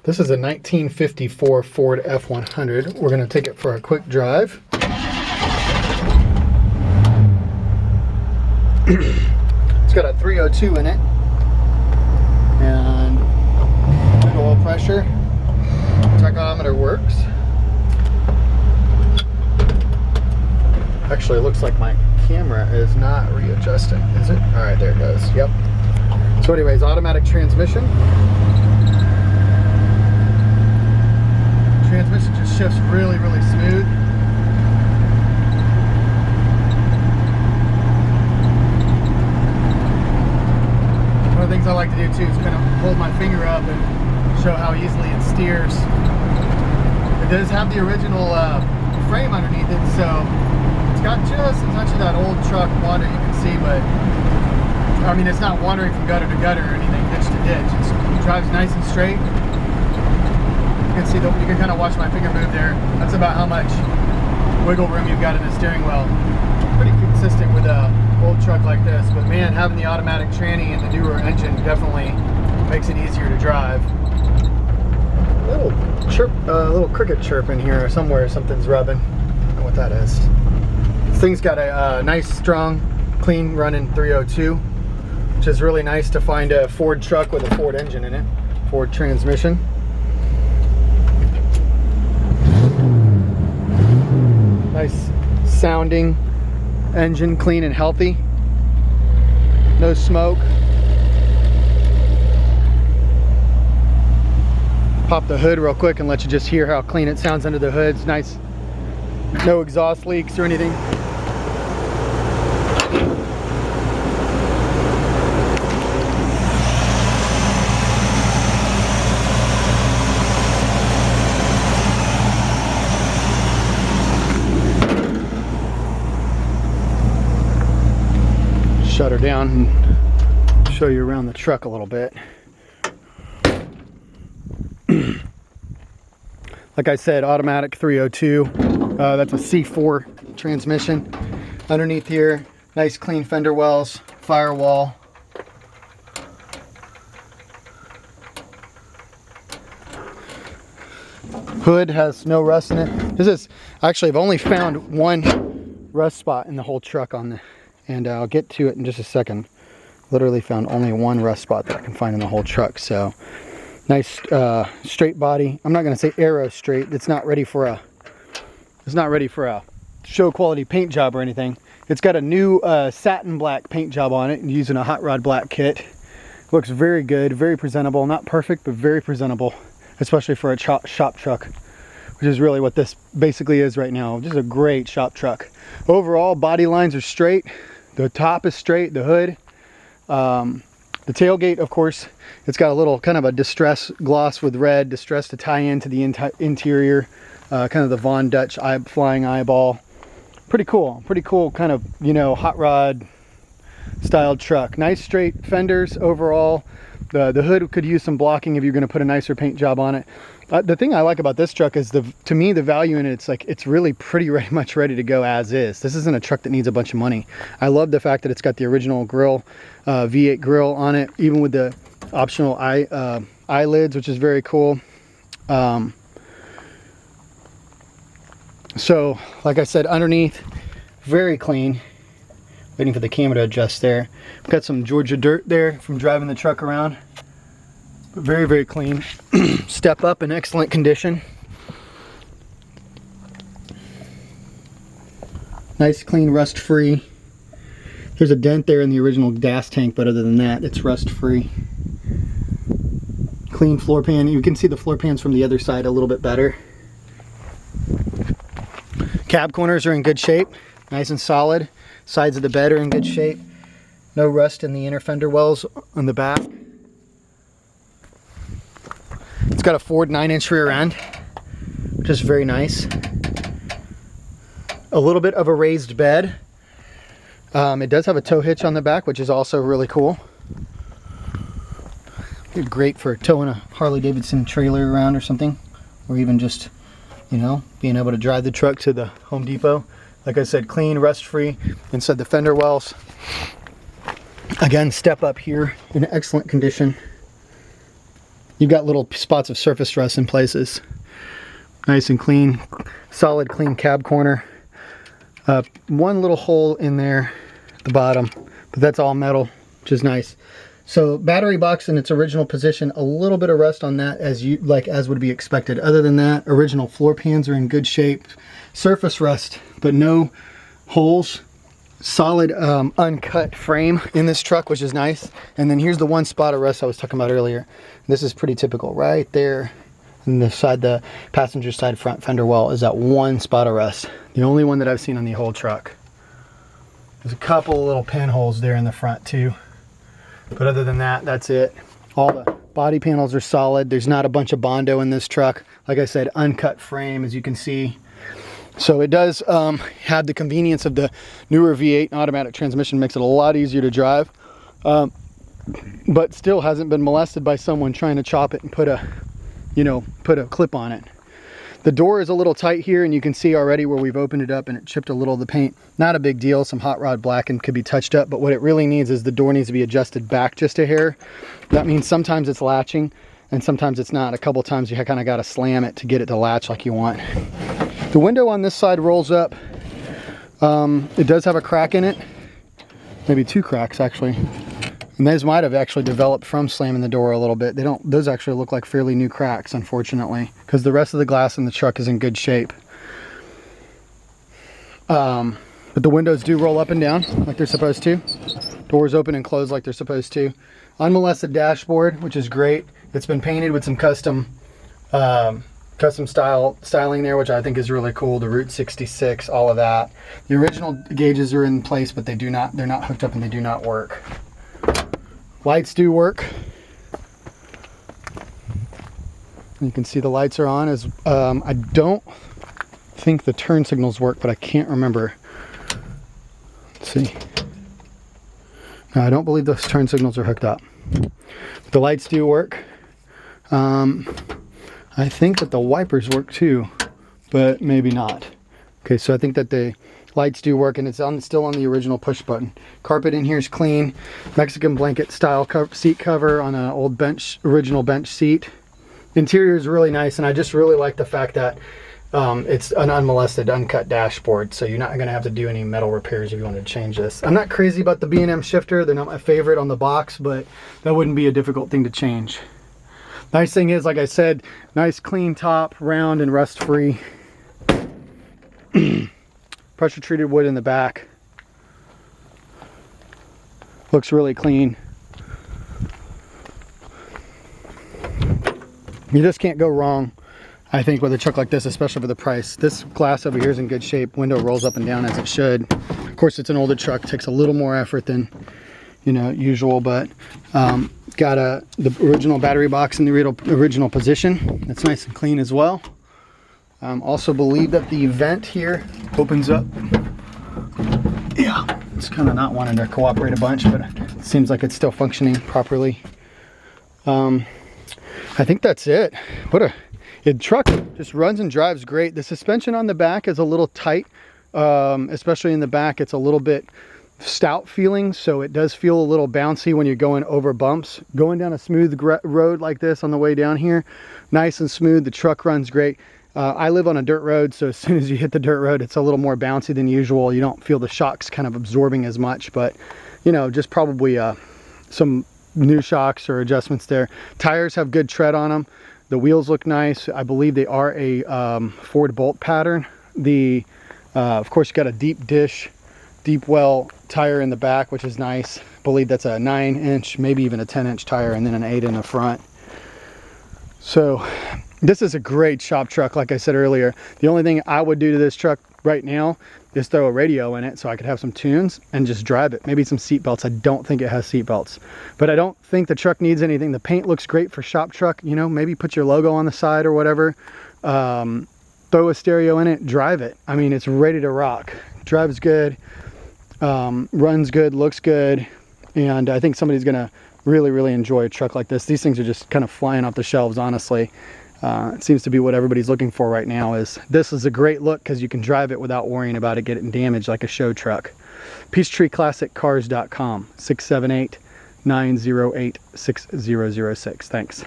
This is a 1954 Ford F100. We're going to take it for a quick drive. It's got a 302 in it. And good oil pressure. Tachometer works. Actually, it looks like my camera is not readjusting, is it? All right, there it goes. Yep. So anyways, automatic transmission. Transmission just shifts really, really smooth. One of the things I like to do too is kind of hold my finger up and show how easily it steers. It does have the original frame underneath it, so it's got just as much of that old truck wander you can see, but I mean, it's not wandering from gutter to gutter or anything, ditch to ditch. It drives nice and straight. You can see you can kind of watch my finger move there. That's about how much wiggle room you've got in the steering wheel. Pretty consistent with a old truck like this, but man, having the automatic tranny and the newer engine definitely makes it easier to drive. Little chirp, little cricket chirp in here somewhere. Something's rubbing. I don't know what that is. This thing's got a nice, strong, clean running 302, which is really nice to find a Ford truck with a Ford engine in it. Ford transmission. Nice sounding engine, clean and healthy. No smoke. Pop the hood real quick and let you just hear how clean it sounds under the hood. It's nice. No exhaust leaks or anything. Shut her down and show you around the truck a little bit. Like I said, automatic 302. That's a C4 transmission. Underneath here, nice clean fender wells, firewall. Hood has no rust in it. This is actually, I've only found one rust spot in the whole truck on the, and I'll get to it in just a second. Literally found only one rust spot that I can find in the whole truck. So nice straight body. I'm not going to say aero straight. It's not ready for a show quality paint job or anything. It's got a new satin black paint job on it, using a hot rod black kit. Looks very good, very presentable. Not perfect, but very presentable, especially for a shop truck, which is really what this basically is right now. Just a great shop truck. Overall, body lines are straight. The top is straight, the hood. The tailgate, of course, it's got a little kind of a distress gloss with red, distress to tie into the interior, kind of the Von Dutch flying eyeball. Pretty cool kind of, you know, hot rod styled truck. Nice straight fenders overall. The hood could use some blocking if you're going to put a nicer paint job on it. The thing I like about this truck is, to me, the value in it, it's like, it's really pretty much ready to go as is. This isn't a truck that needs a bunch of money. I love the fact that it's got the original grill, V8 grill on it, even with the optional eyelids, which is very cool. So, like I said, underneath, very clean. Waiting for the camera to adjust there. We've got some Georgia dirt there from driving the truck around. Very, very clean. Step up in excellent condition. Nice, clean, rust-free. There's a dent there in the original gas tank, but other than that, it's rust-free. Clean floor pan. You can see the floor pans from the other side a little bit better. Cab corners are in good shape. Nice and solid. Sides of the bed are in good shape. No rust in the inner fender wells on the back. It's got a Ford 9-inch rear end, which is very nice. A little bit of a raised bed. It does have a tow hitch on the back, which is also really cool. Great for towing a Harley-Davidson trailer around or something, or even just, you know, being able to drive the truck to the Home Depot. Like I said, clean, rust-free inside the fender wells. Again, step up here in excellent condition. you've got little spots of surface rust in places. Nice and clean, solid clean cab corner. One little hole in there at the bottom, but that's all metal, which is nice. So battery box in its original position, a little bit of rust on that as would be expected. Other than that, original floor pans are in good shape. Surface rust, but no holes. Solid uncut frame in this truck, which is nice. And then here's the one spot of rust I was talking about earlier. This is pretty typical right there on the passenger side front fender well is that one spot of rust. The only one that I've seen on the whole truck. There's a couple little pinholes there in the front too. But other than that, that's it. All the body panels are solid. There's not a bunch of Bondo in this truck. Like I said, uncut frame, as you can see. So it does have the convenience of the newer V8 automatic transmission. Makes it a lot easier to drive. But still hasn't been molested by someone trying to chop it and put a clip on it. The door is a little tight here, and you can see already where we've opened it up and it chipped a little of the paint. Not a big deal, some hot rod blackened could be touched up, but what it really needs is the door needs to be adjusted back just a hair. That means sometimes it's latching and sometimes it's not. A couple times you kind of got to slam it to get it to latch like you want. The window on this side rolls up. It does have a crack in it, maybe two cracks actually. And those might have actually developed from slamming the door a little bit. Those actually look like fairly new cracks, unfortunately, because the rest of the glass in the truck is in good shape. But the windows do roll up and down like they're supposed to. Doors open and close like they're supposed to. Unmolested dashboard, which is great. It's been painted with some custom styling there, which I think is really cool. The Route 66, all of that. The original gauges are in place, but they're not hooked up and they do not work. Lights do work. You can see the lights are on. I don't think the turn signals work, but I can't remember. Let's see. No, I don't believe those turn signals are hooked up. The lights do work. I think that the wipers work too, but maybe not. Okay, so I think that the lights do work, and it's still on the original push button. Carpet in here is clean. Mexican blanket style seat cover on an old original bench seat. Interior is really nice, and I just really like the fact that it's an unmolested, uncut dashboard, so you're not going to have to do any metal repairs if you want to change this. I'm not crazy about the B&M shifter. They're not my favorite on the box, but that wouldn't be a difficult thing to change. Nice thing is, like I said, nice clean top, round and rust free. Pressure treated wood in the back. Looks really clean. You just can't go wrong, I think, with a truck like this, especially for the price. This glass over here is in good shape. Window rolls up and down as it should. Of course, it's an older truck. Takes a little more effort than usual, but got the original battery box in the original position. That's nice and clean as well. Also believe that the vent here opens up. Yeah, it's kind of not wanting to cooperate a bunch, but it seems like it's still functioning properly. I think that's it. The truck just runs and drives great. The suspension on the back is a little tight, especially in the back. It's a little bit stout feeling, so it does feel a little bouncy when you're going over bumps. Going down a smooth road like this on the way down here, nice and smooth. The truck runs great. I live on a dirt road, so as soon as you hit the dirt road, it's a little more bouncy than usual. You don't feel the shocks kind of absorbing as much, but just probably some new shocks or adjustments there. Tires have good tread on them. The wheels look nice. I believe they are a Ford bolt pattern. Of course, you got a deep dish, deep well tire in the back, which is nice. I believe that's a 9-inch, maybe even a 10-inch tire, and then an 8 in the front. So this is a great shop truck. Like I said earlier, the only thing I would do to this truck right now is throw a radio in it so I could have some tunes and just drive it. Maybe some seat belts. I don't think it has seat belts, but I don't think the truck needs anything. The paint looks great for shop truck. Maybe put your logo on the side or whatever. Throw a stereo in it, drive it. I mean, it's ready to rock. Drives good, runs good, looks good, and I think somebody's gonna really enjoy a truck like this. These things are just kind of flying off the shelves, honestly. It seems to be what everybody's looking for right now. This is a great look because you can drive it without worrying about it getting damaged like a show truck. PeachtreeClassicCars.com, 678-908-6006. Thanks.